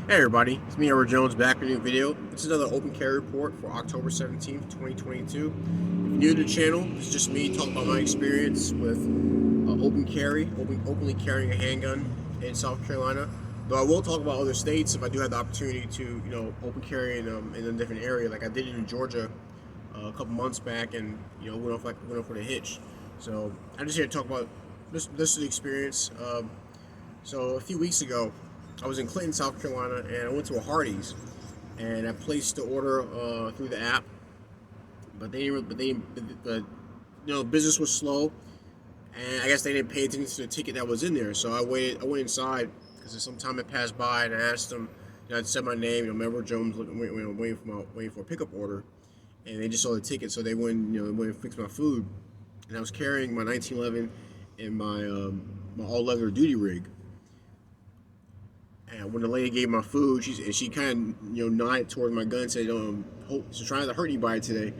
Hey everybody, it's me, Edward Jones, back with a new video. This is another open carry report for October 17th, 2022. If you're new to the channel, it's just me talking about my experience with openly carrying a handgun in South Carolina. Though I will talk about other states if I do have the opportunity to, open carry in a different area, like I did in Georgia a couple months back, and went off with a hitch. So I'm just here to talk about this is the experience. So a few weeks ago, I was in Clinton, South Carolina, and I went to a Hardee's, and I placed the order through the app, business was slow, and I guess they didn't pay attention to the ticket that was in there. So I waited. I went inside because some time had passed by, and I asked them. I said my name. Member Jones, waiting for a pickup order, and they just saw the ticket, so they went and fix my food, and I was carrying my 1911 and my all leather duty rig. And when the lady gave my food, she kind of nodded towards my gun and said, she's trying to hurt anybody today."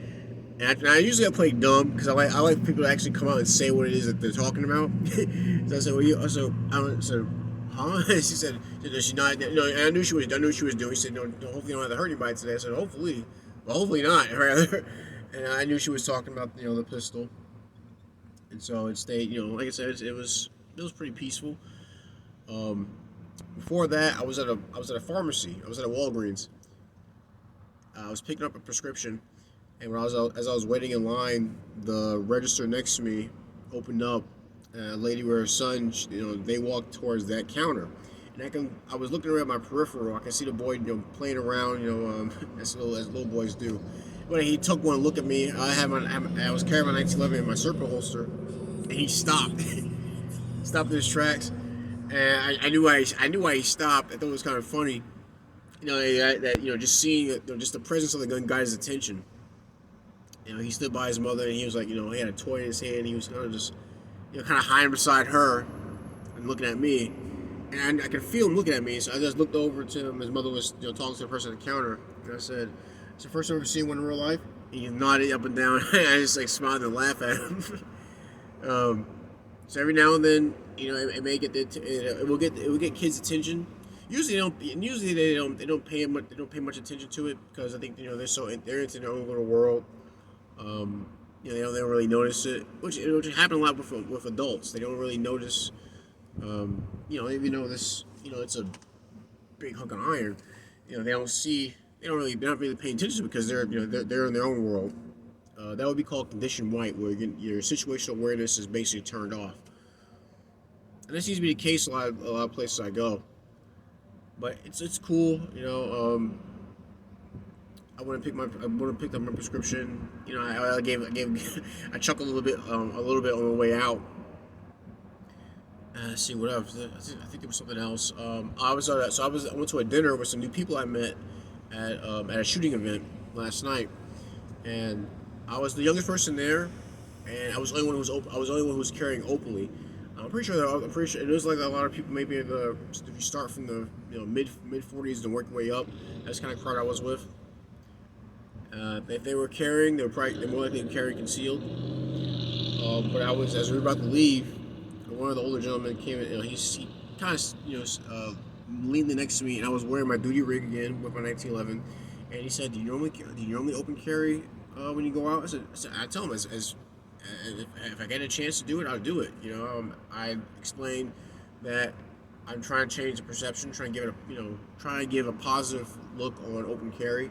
And I usually play dumb because I like people to actually come out and say what it is that they're talking about. So I said, I said, huh? She said, "Does she not?" No, and I knew she was doing. She said, "No, hopefully you don't have to hurt anybody today." I said, "Hopefully, well, hopefully not." Rather, and I knew she was talking about the pistol. And so it stayed. Like I said, it was pretty peaceful. Um, Before that, I was at a pharmacy. I was at a Walgreens. I was picking up a prescription, and as I was waiting in line, the register next to me opened up. A lady with her son, they walked towards that counter, and I was looking around my peripheral. I can see the boy, playing around, as little boys do. But he took one look at me. I was carrying my 1911 in my circle holster, and he stopped, stopped in his tracks. And I knew why he stopped. I thought it was kind of funny, just seeing just the presence of the gun got his attention. He stood by his mother, and he was like, he had a toy in his hand. He was kind of just, kind of hiding beside her and looking at me, and I could feel him looking at me. So I just looked over to him. His mother was, talking to the person at the counter, and I said, "It's the first time I've ever seen one in real life." He nodded up and down. I just smiled and laughed at him. um, So every now and then, it may get it will get kids' attention. Usually they don't pay much attention to it because I think they're into their own little world. They don't really notice it, which happen a lot with adults. They don't really notice. Even though it's a big hunk of iron. They don't see. They're not really paying attention because they're in their own world. That would be called condition white, where your situational awareness is basically turned off. And this seems to be the case a lot of places I go. But it's cool. I went and picked up my prescription. I chuckled a little bit on the way out. Let's see what else. I think there was something else. I went to a dinner with some new people I met at a shooting event last night, and I was the youngest person there, and I was the only one who was I was the only one who was carrying openly. I'm pretty sure it was like a lot of people. Maybe if you start from the mid 40s and work your way up, that's the kind of crowd I was with. If they were carrying, they're more likely to carry concealed. But as we were about to leave, one of the older gentlemen came in. He kind of leaned next to me, and I was wearing my duty rig again with my 1911. And he said, "Do you normally open carry when you go out?" I tell him if I get a chance to do it, I'll do it. I explained that I'm trying to change the perception, trying to give a positive look on open carry.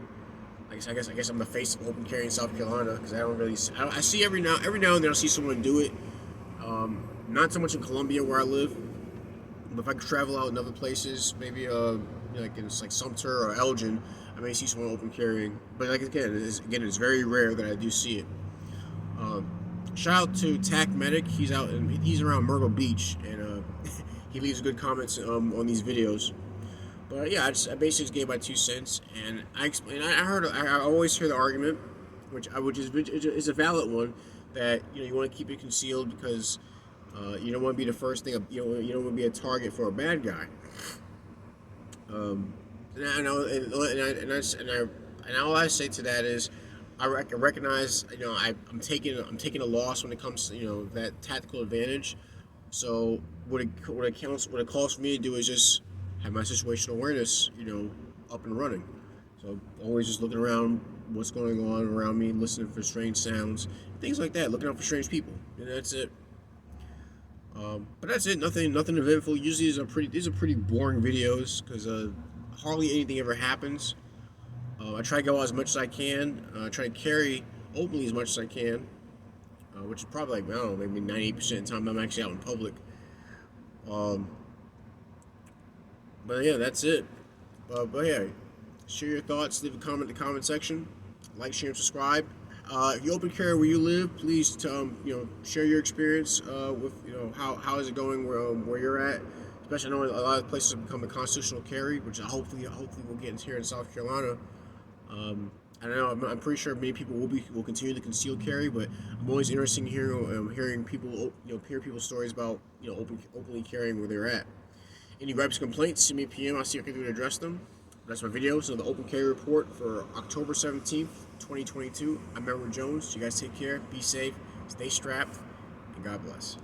I guess I'm the face of open carry in South Carolina because I don't really. I see every now and then I see someone do it. Not so much in Columbia where I live, but if I could travel out in other places, maybe like Sumter or Elgin, I may see someone open carrying. But it's very rare that I do see it. Um, Shout out to TAC Medic. He's around Myrtle Beach, and he leaves good comments on these videos. But yeah, I basically just gave my 2 cents, and I explained. I always hear the argument, which is a valid one, that you want to keep it concealed because you don't want to be the first thing. You don't want to be a target for a bad guy. And all I say to that is, I recognize, I'm taking a loss when it comes to that tactical advantage. So what it costs for me to do is just have my situational awareness, up and running. So always just looking around, what's going on around me, listening for strange sounds, things like that. Looking out for strange people, and that's it. But that's it. Nothing eventful. Usually these are pretty boring videos because hardly anything ever happens. I try to go out as much as I can. I try to carry openly as much as I can, which is probably like, I don't know, maybe 98% of the time I'm actually out in public. Um, but yeah, that's it. But yeah, share your thoughts. Leave a comment in the comment section. Like, share, and subscribe. If you open carry where you live, please share your experience with how is it going where you're at. Especially, I know a lot of places have become a constitutional carry, which hopefully we'll get into here in South Carolina. I don't know. I'm pretty sure many people will continue to conceal carry, but I'm always interested in hearing people hear people's stories about openly carrying where they're at. Any gripes, complaints, send me a PM. I'll see if I can do to address them. That's my video. So the open carry report for October 17th, 2022. I'm Edward Jones. You guys take care. Be safe. Stay strapped. And God bless.